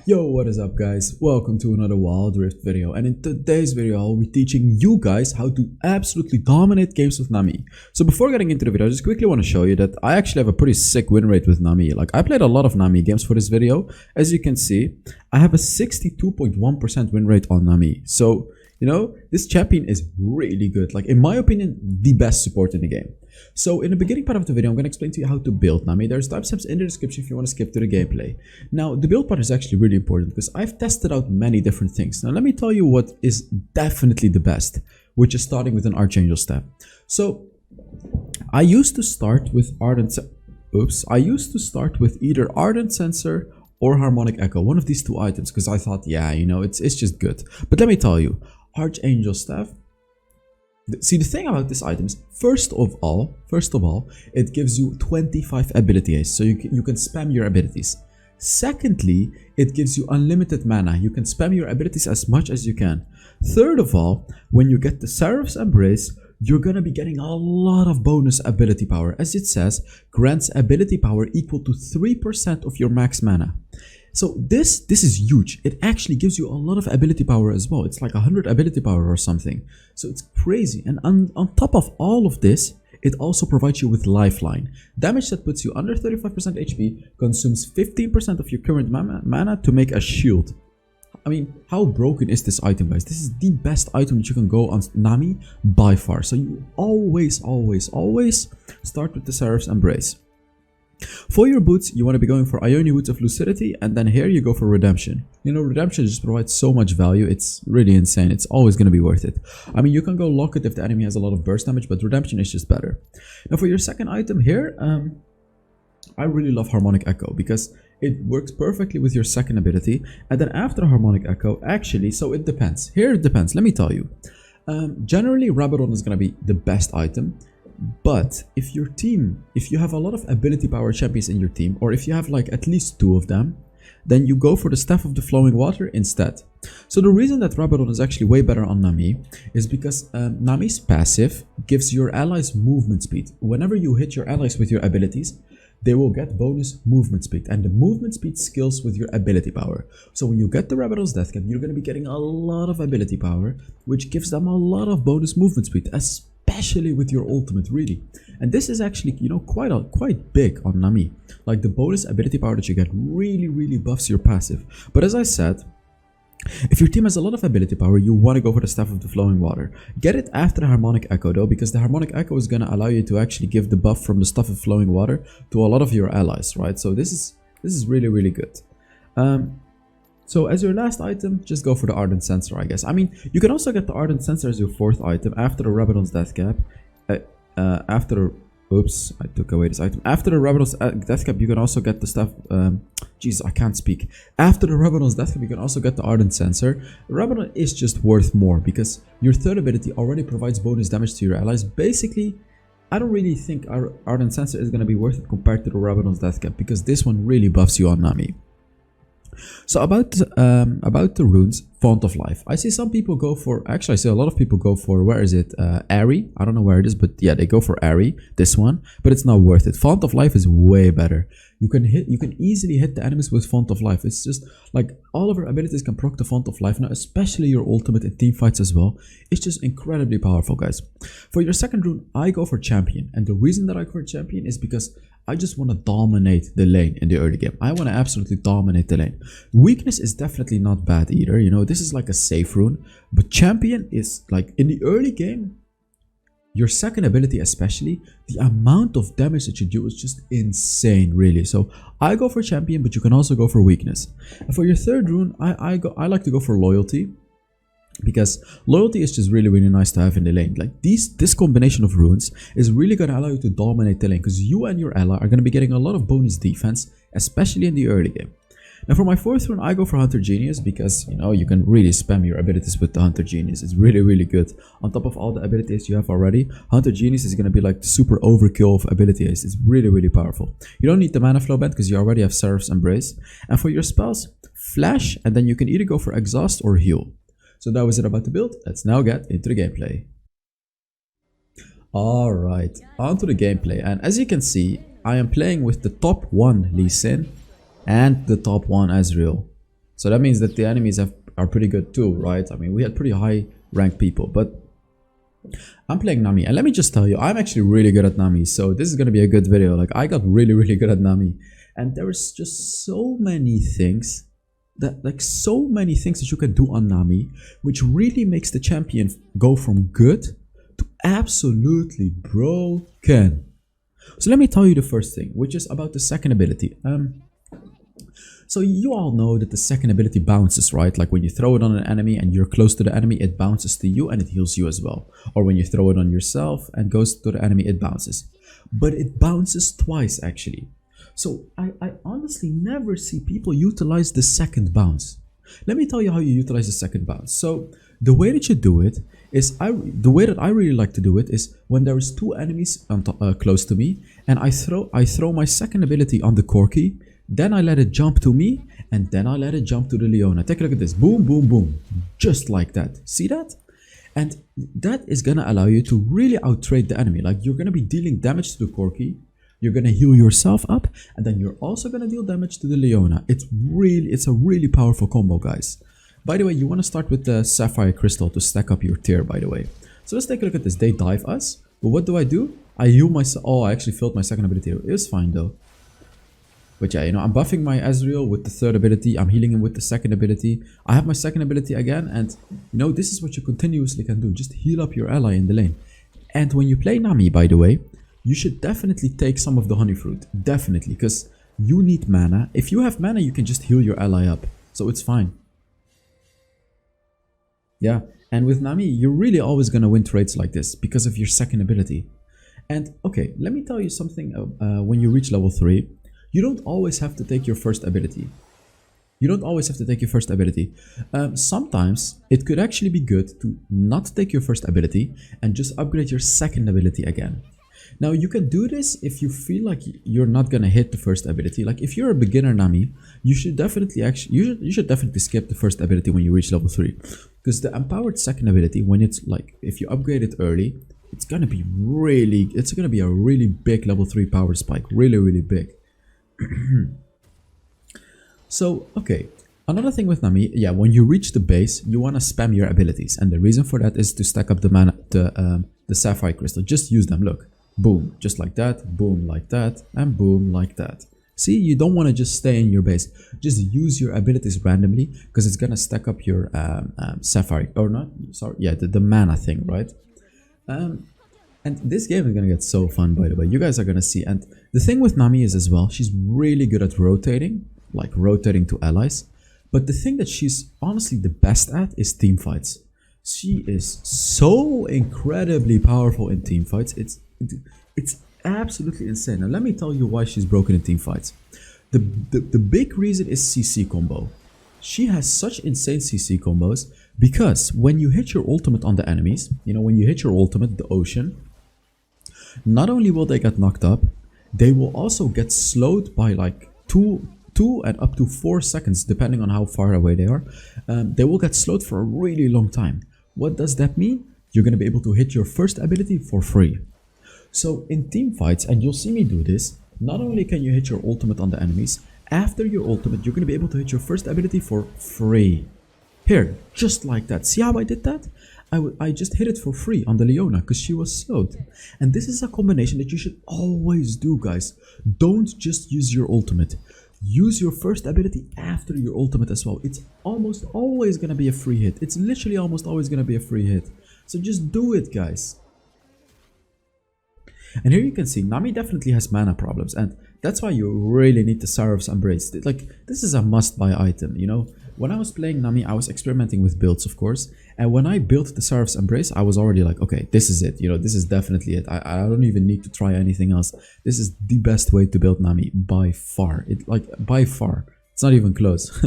Yo, what is up guys? Welcome to another Wild Rift video, and in today's video I'll be teaching you guys how to absolutely dominate games with Nami. So before getting into the video, I just quickly want to show you that I actually have a pretty sick win rate with Nami. Like, I played a lot of Nami games for this video. As you can see, I have a 62.1% win rate on Nami. So, you know, this champion is really good. Like, in my opinion, the best support in the game. So in the beginning part of the video, I'm going to explain to you how to build Nami. There's timestamps in the description if you want to skip to the gameplay. Now, the build part is actually really important because I've tested out many different things. Now, let me tell you what is definitely the best, which is starting with an Archangel staff. So, I used to start with either Ardent Sensor or Harmonic Echo, one of these two items, because I thought, yeah, you know, it's just good. But let me tell you, Archangel staff. See, the thing about this item is, first of all, it gives you 25 ability haste, so you can spam your abilities. Secondly, it gives you unlimited mana. You can spam your abilities as much as you can. Third of all, when you get the Seraph's Embrace, you're gonna be getting a lot of bonus ability power. As it says, grants ability power equal to 3% of your max mana. So this is huge. It actually gives you a lot of ability power as well. It's like 100 ability power or something. So it's crazy. And on top of all of this, it also provides you with lifeline. Damage that puts you under 35% HP, consumes 15% of your current mana to make a shield. I mean, how broken is this item, guys? This is the best item that you can go on Nami by far. So you always start with the Seraph's Embrace. For your boots, you want to be going for Ionian Boots of Lucidity, and then here you go for Redemption. You know, Redemption just provides so much value, it's really insane. It's always going to be worth it. I mean, you can go lock it if the enemy has a lot of burst damage, but Redemption is just better. Now for your second item here, I really love Harmonic Echo because it works perfectly with your second ability. And then after Harmonic Echo, actually, so it depends. Here it depends, let me tell you. Generally, Rabadon is going to be the best item. But if you have a lot of ability power champions in your team, or if you have like at least 2 of them, then you go for the Staff of the Flowing Water instead. So the reason that Rabadon is actually way better on Nami is because Nami's passive gives your allies movement speed. Whenever you hit your allies with your abilities, they will get bonus movement speed, and the movement speed scales with your ability power. So when you get the Rabadon's Death Cap, you're going to be getting a lot of ability power, which gives them a lot of bonus movement speed, especially with your ultimate, really. And this is actually, you know, quite big on Nami. Like, the bonus ability power that you get really buffs your passive. But as I said, if your team has a lot of ability power, you want to go for the Staff of the Flowing Water. Get it after the Harmonic Echo though, because the Harmonic Echo is going to allow you to actually give the buff from the Staff of Flowing Water to a lot of your allies, right? So this is really good. So as your last item, just go for the Ardent Sensor, I guess. I mean, you can also get the Ardent Sensor as your 4th item after the Rabadon's Death Cap. Oops, I took away this item. After the Rabadon's Death Cap, you can also get the stuff. Jeez, I can't speak. After the Rabadon's Death Cap, you can also get the Ardent Sensor. Rabadon is just worth more because your 3rd ability already provides bonus damage to your allies. Basically, I don't really think our Ardent Sensor is going to be worth it compared to the Rabadon's Death Cap because this one really buffs you on Nami. So about the runes, Font of Life. I see some people go for, actually I see a lot of people go for, where is it? Airy. I don't know where it is, but yeah, they go for Airy, this one, but it's not worth it. Font of Life is way better. You can easily hit the enemies with Font of Life. It's just like all of your abilities can proc the Font of Life now, especially your ultimate in team fights as well. It's just incredibly powerful, guys. For your second rune, I go for Champion, and the reason that I go for Champion is because I just want to dominate the lane in the early game. I want to absolutely dominate the lane. Weakness is definitely not bad either. You know, this is like a safe rune. But Champion is like, in the early game, your second ability especially, the amount of damage that you do is just insane, really. So I go for Champion, but you can also go for Weakness. And for your third rune, I like to go for Loyalty. Because loyalty is just really nice to have in the lane. Like, this combination of runes is really going to allow you to dominate the lane, because you and your ally are going to be getting a lot of bonus defense, especially in the early game. Now for my 4th rune, I go for Hunter Genius because, you know, you can really spam your abilities with the Hunter Genius. It's really good. On top of all the abilities you have already, Hunter Genius is going to be like the super overkill of abilities. It's really powerful. You don't need the Mana Flow Band because you already have Seraph's Embrace. And for your spells, Flash, and then you can either go for Exhaust or Heal. So that was it about the build. Let's now get into the gameplay. Alright, on to the gameplay. And as you can see, I am playing with the top 1 Lee Sin and the top 1 Ezreal. So that means that the enemies are pretty good too, right? I mean, we had pretty high ranked people, but I'm playing Nami, and let me just tell you, I'm actually really good at Nami, so this is gonna be a good video. Like, I got really good at Nami, and there's just so many things that you can do on Nami, which really makes the champion go from good to absolutely broken. So let me tell you the first thing, which is about the second ability. So you all know that the second ability bounces, right? Like when you throw it on an enemy and you're close to the enemy, it bounces to you and it heals you as well. Or when you throw it on yourself and goes to the enemy, it bounces. But it bounces twice actually. So I honestly never see people utilize the second bounce. Let me tell you how you utilize the second bounce. So the way that you do it is, the way that I really like to do it is when there is two enemies close to me, and I throw my second ability on the Corki. Then I let it jump to me, and then I let it jump to the Leona. Take a look at this. Boom, boom, boom. Just like that. See that? And that is gonna allow you to really out-trade the enemy. Like, you're gonna be dealing damage to the Corki, you're gonna heal yourself up, and then you're also gonna deal damage to the Leona. It's a really powerful combo, guys. By the way, you wanna start with the Sapphire Crystal to stack up your tier, by the way. So let's take a look at this. They dive us, but what do? I heal myself. Oh, I actually filled my second ability. It was fine though. But yeah, you know, I'm buffing my Ezreal with the third ability. I'm healing him with the second ability. I have my second ability again. And, you know, this is what you continuously can do. Just heal up your ally in the lane. And when you play Nami, by the way, you should definitely take some of the honey fruit. Definitely. Because you need mana. If you have mana, you can just heal your ally up. So it's fine. Yeah. And with Nami, you're really always going to win trades like this because of your second ability. And, okay, let me tell you something. When you reach level 3... you don't always have to take your first ability. Sometimes it could actually be good to not take your first ability and just upgrade your second ability again. Now you can do this if you feel like you're not gonna hit the first ability. Like if you're a beginner Nami, you should definitely skip the first ability when you reach level 3. Because the empowered second ability, when it's like, if you upgrade it early, it's gonna be a really big level 3 power spike. Really big. So, okay, another thing with Nami, yeah, when you reach the base, you want to spam your abilities, and the reason for that is to stack up the mana, the Sapphire Crystal. Just use them, look, boom, just like that, boom, like that, and boom, like that. See, you don't want to just stay in your base, just use your abilities randomly, because it's gonna stack up your Sapphire, or not, sorry, yeah, the mana thing, right? And this game is gonna get so fun, by the way. You guys are gonna see. And the thing with Nami is as well, she's really good at rotating, like rotating to allies. But the thing that she's honestly the best at is team fights. She is so incredibly powerful in team fights. It's absolutely insane. Now let me tell you why she's broken in team fights. The big reason is CC combo. She has such insane CC combos because when you hit your ultimate on the enemies, you know, when you hit your ultimate, the ocean, not only will they get knocked up, they will also get slowed by like 2 and up to 4 seconds, depending on how far away they are. They will get slowed for a really long time. What does that mean? You're going to be able to hit your first ability for free. So in team fights, and you'll see me do this, not only can you hit your ultimate on the enemies, after your ultimate, you're going to be able to hit your first ability for free. Here, just like that. See how I did that? I just hit it for free on the Leona because she was slowed. And this is a combination that you should always do, guys. Don't just use your ultimate. Use your first ability after your ultimate as well. It's almost always going to be a free hit. It's literally almost always going to be a free hit. So just do it, guys. And here you can see Nami definitely has mana problems, and that's why you really need the Seraph's Embrace. Like, this is a must-buy item, you know? When I was playing Nami, I was experimenting with builds, of course, and when I built the Seraph's Embrace, I was already like, okay, this is it, you know, this is definitely it. I don't even need to try anything else. This is the best way to build Nami, by far. By far. It's not even close.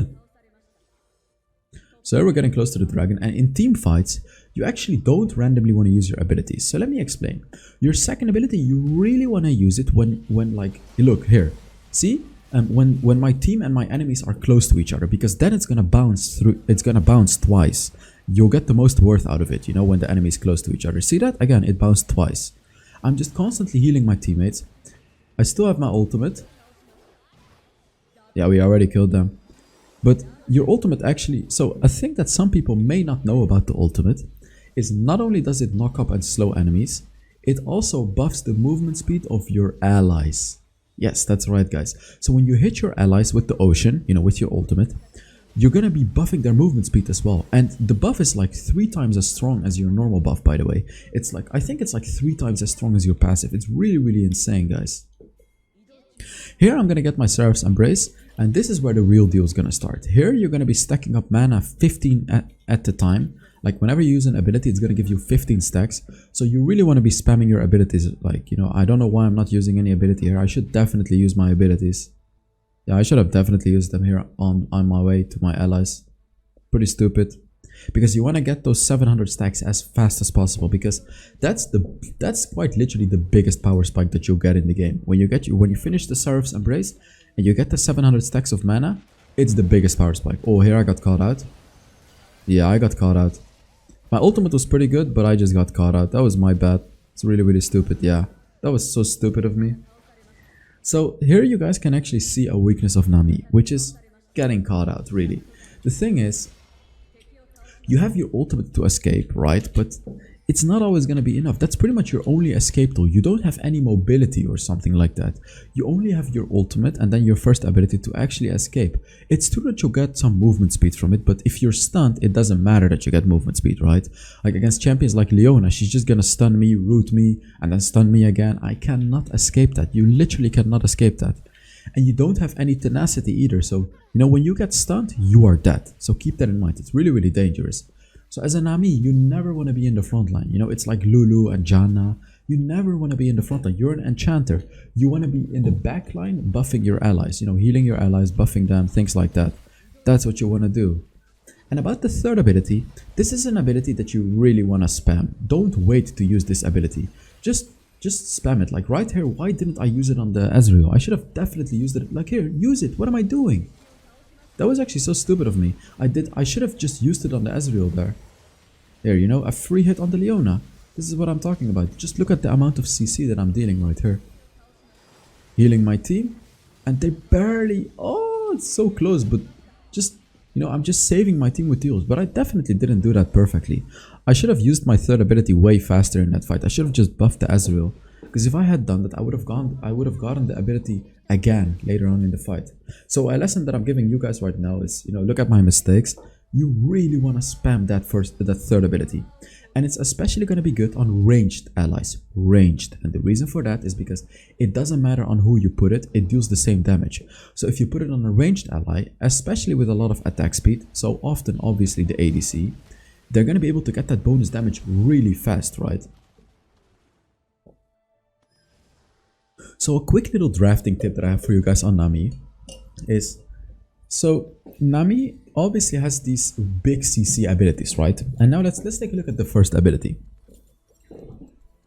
So here we're getting close to the dragon, and in team fights, you actually don't randomly want to use your abilities. So let me explain. Your second ability, you really want to use it when like, look here, see? When my team and my enemies are close to each other, because then it's gonna bounce twice. You'll get the most worth out of it, you know, when the enemy is close to each other. See that? Again, it bounced twice. I'm just constantly healing my teammates. I still have my ultimate. Yeah, we already killed them. But your ultimate actually, so a thing that some people may not know about the ultimate is not only does it knock up and slow enemies, it also buffs the movement speed of your allies. Yes, that's right, guys. So when you hit your allies with the ocean, you know, with your ultimate, you're gonna be buffing their movement speed as well. And the buff is like 3 times as strong as your normal buff, by the way. It's like, I think it's like 3 times as strong as your passive. It's really, really insane, guys. Here I'm gonna get my Seraph's Embrace, and this is where the real deal is gonna start. Here you're gonna be stacking up mana 15 at the time. Like whenever you use an ability, it's gonna give you 15 stacks. So you really want to be spamming your abilities. Like, you know, I don't know why I'm not using any ability here. I should definitely use my abilities. Yeah, I should have definitely used them here on my way to my allies. Pretty stupid. Because you want to get those 700 stacks as fast as possible, because that's quite literally the biggest power spike that you'll get in the game. When you finish the Seraph's Embrace and you get the 700 stacks of mana, it's the biggest power spike. Oh, here I got caught out. Yeah, I got caught out. My ultimate was pretty good, but I just got caught out. That was my bad. It's really, really stupid. Yeah, that was so stupid of me. So here you guys can actually see a weakness of Nami, which is getting caught out, really. The thing is, you have your ultimate to escape, right? But it's not always going to be enough. That's pretty much your only escape tool. You don't have any mobility or something like that. You only have your ultimate and then your first ability to actually escape. It's true that you'll get some movement speed from it, but if you're stunned, it doesn't matter that you get movement speed, right? Like against champions like Leona, she's just going to stun me, root me, and then stun me again. I cannot escape that. You literally cannot escape that. And you don't have any tenacity either. So, you know, when you get stunned, you are dead. So keep that in mind. It's really, really dangerous. So as a Nami, you never want to be in the front line. You know, it's like Lulu and Janna. You never want to be in the front line. You're an enchanter. You want to be in the back line, buffing your allies. You know, healing your allies, buffing them, things like that. That's what you want to do. And about the third ability, this is an ability that you really want to spam. Don't wait to use this ability. Just spam it. Like right here, why didn't I use it on the Ezreal? I should have definitely used it. Like here, use it. What am I doing? That was actually so stupid of me. I should have just used it on the Ezreal there. There, you know, a free hit on the Leona. This is what I'm talking about. Just look at the amount of CC that I'm dealing right here. Healing my team. And they barely... Oh, it's so close. But just, you know, I'm just saving my team with heals. But I definitely didn't do that perfectly. I should have used my third ability way faster in that fight. I should have just buffed the Ezreal. Because if I had done that, I would have gotten the ability again later on in the fight. So a lesson that I'm giving you guys right now is, you know, look at my mistakes. You really want to spam that third ability. And it's especially going to be good on ranged allies. Ranged. And the reason for that is because it doesn't matter on who you put it, it deals the same damage. So if you put it on a ranged ally, especially with a lot of attack speed, so often obviously the ADC, they're going to be able to get that bonus damage really fast, right? So a quick little drafting tip that I have for you guys on Nami is, so Nami obviously has these big CC abilities, right? And now let's take a look at the first ability.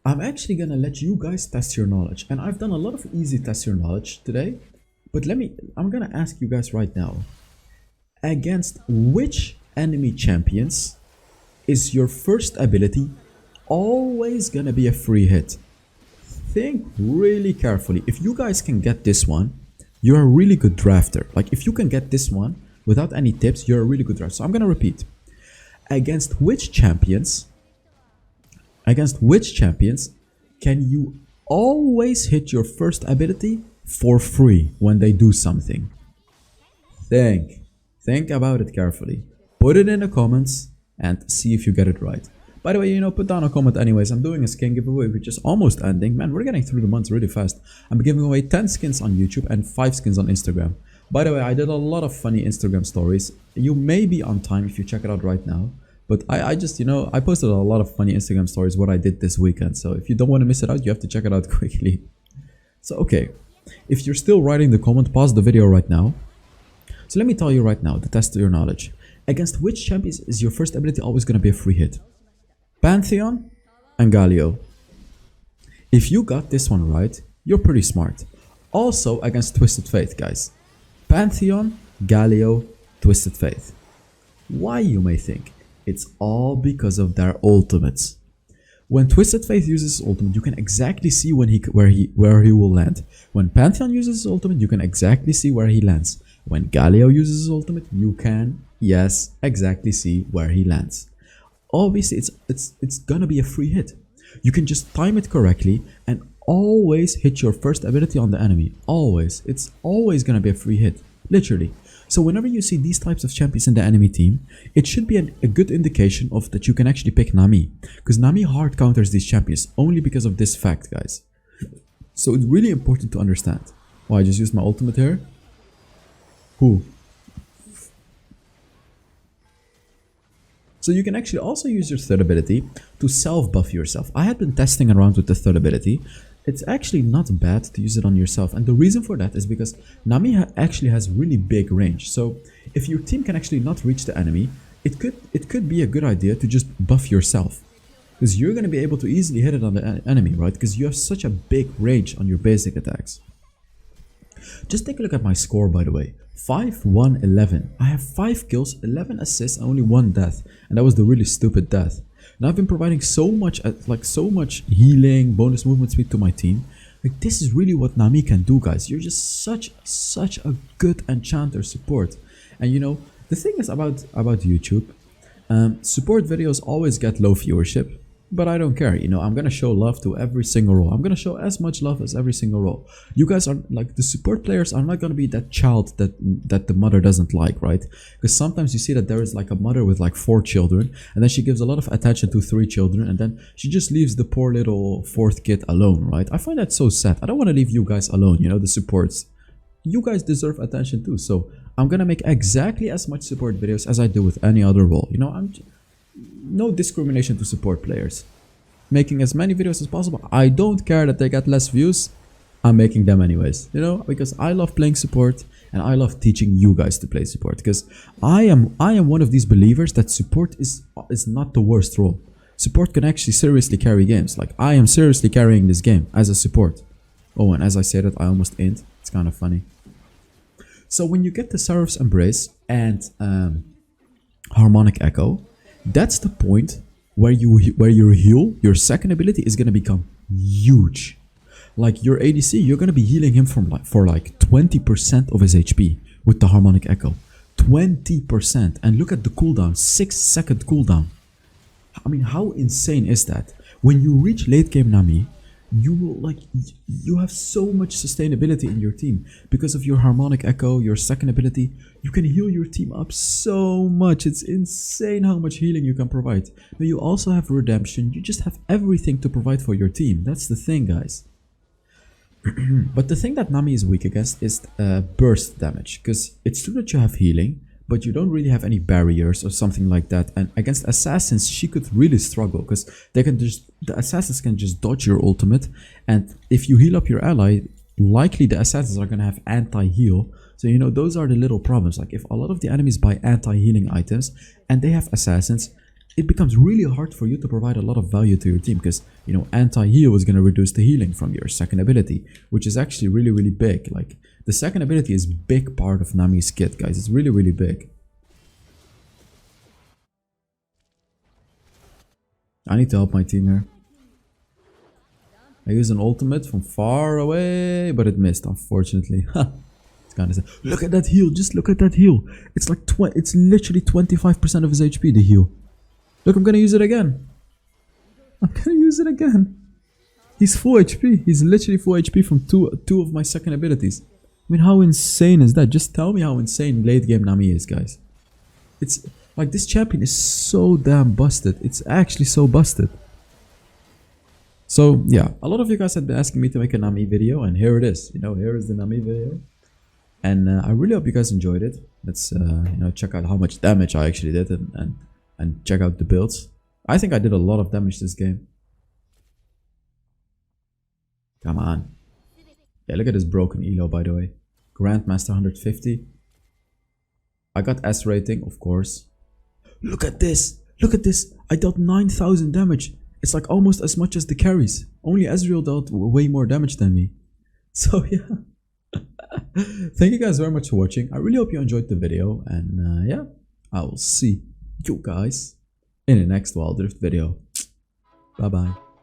I'm actually gonna let you guys test your knowledge, and I've done a lot of easy test your knowledge today, but I'm gonna ask you guys right now, against which enemy champions is your first ability always gonna be a free hit? Think really carefully. If you guys can get this one, you're a really good drafter. Like if you can get this one without any tips, you're a really good drafter. So I'm gonna repeat. Against which champions can you always hit your first ability for free when they do something? Think about it carefully. Put it in the comments and see if you get it right. By the way, you know, put down a comment anyways. I'm doing a skin giveaway, which is almost ending. Man, we're getting through the months really fast. I'm giving away 10 skins on YouTube and 5 skins on Instagram. By the way, I did a lot of funny Instagram stories. You may be on time if you check it out right now. But I just, you know, I posted a lot of funny Instagram stories what I did this weekend. So if you don't want to miss it out, you have to check it out quickly. So, okay. If you're still writing the comment, pause the video right now. So let me tell you right now, the test of your knowledge. Against which champions is your first ability always going to be a free hit? Pantheon and Galio. If you got this one right, you're pretty smart. Also against Twisted Fate, guys. Pantheon, Galio, Twisted Fate. Why, you may think? It's all because of their ultimates. When Twisted Fate uses his ultimate, you can exactly see where he will land. When Pantheon uses his ultimate, you can exactly see where he lands. When Galio uses his ultimate, you can, yes, exactly see where he lands. Obviously, it's gonna be a free hit. You can just time it correctly and always hit your first ability on the enemy. Always. It's always gonna be a free hit. Literally. So whenever you see these types of champions in the enemy team, it should be a good indication of that you can actually pick Nami. Because Nami hard counters these champions only because of this fact, guys. So it's really important to understand. Oh, I just used my ultimate here. Who? So you can actually also use your third ability to self-buff yourself. I had been testing around with the third ability. It's actually not bad to use it on yourself. And the reason for that is because Nami actually has really big range. So if your team can actually not reach the enemy, it could be a good idea to just buff yourself. Because you're going to be able to easily hit it on the enemy, right? Because you have such a big range on your basic attacks. Just take a look at my score, by the way. 5-1-11. I have 5 kills, 11 assists, and only 1 death. And that was the really stupid death. And I've been providing so much healing, bonus movement speed to my team. Like, this is really what Nami can do, guys. You're just such a good enchanter support. And you know, the thing is about YouTube, support videos always get low viewership. But I don't care, you know, I'm gonna show love to every single role. I'm gonna show as much love as every single role. You guys are like, the support players are not gonna be that child that the mother doesn't like, right? Because sometimes you see that there is like a mother with like 4 children, and then she gives a lot of attention to 3 children, and then she just leaves the poor little 4th kid alone, right? I find that so sad. I don't want to leave you guys alone, you know, the supports. You guys deserve attention too, so I'm gonna make exactly as much support videos as I do with any other role. You know, no discrimination to support players. Making as many videos as possible. I don't care that they get less views. I'm making them anyways, you know, because I love playing support and I love teaching you guys to play support. Because I am one of these believers that support is not the worst role. Support can actually seriously carry games. Like, I am seriously carrying this game as a support. Oh, and as I said it, I almost ain't. It's kind of funny. So when you get the Seraph's Embrace and Harmonic Echo, that's the point where your heal, your second ability, is gonna become huge. Like, your ADC, you're gonna be healing him for like 20% of his HP with the Harmonic Echo. 20%. And look at the cooldown, 6-second cooldown. I mean, how insane is that? When you reach late game Nami, you have so much sustainability in your team because of your Harmonic Echo, your second ability. You can heal your team up so much. It's insane how much healing you can provide. But you also have redemption. You just have everything to provide for your team. That's the thing, guys. But the thing that Nami is weak against is burst damage, because it's true that you have healing, but you don't really have any barriers or something like that. And against assassins, she could really struggle, because the assassins can just dodge your ultimate, and if you heal up your ally, likely the assassins are gonna have anti-heal. So, you know, those are the little problems. Like, if a lot of the enemies buy anti-healing items and they have assassins, it becomes really hard for you to provide a lot of value to your team, because, you know, anti-heal is going to reduce the healing from your second ability, which is actually really, really big. Like, the second ability is a big part of Nami's kit, guys. It's really, really big. I need to help my team here. I use an ultimate from far away, but it missed, unfortunately. It's kind of sad. Look at that heal. Just look at that heal. It's like it's literally 25% of his HP, the heal. Look, I'm gonna use it again. I'm gonna use it again. He's full HP. He's literally full HP from two of my second abilities. I mean, how insane is that? Just tell me how insane late game Nami is, guys. It's like, this champion is so damn busted. It's actually so busted. So yeah, a lot of you guys have been asking me to make a Nami video, and here it is. You know, here is the Nami video. And I really hope you guys enjoyed it. Let's you know, check out how much damage I actually did, and check out the builds. I think I did a lot of damage this game. Come on. Yeah, look at this broken elo, by the way. Grandmaster 150. I got S rating, of course. Look at this. Look at this. I dealt 9,000 damage. It's like almost as much as the carries. Only Ezreal dealt way more damage than me. So yeah. Thank you guys very much for watching. I really hope you enjoyed the video. And yeah, I will see you guys in the next Wild Rift video. Bye bye.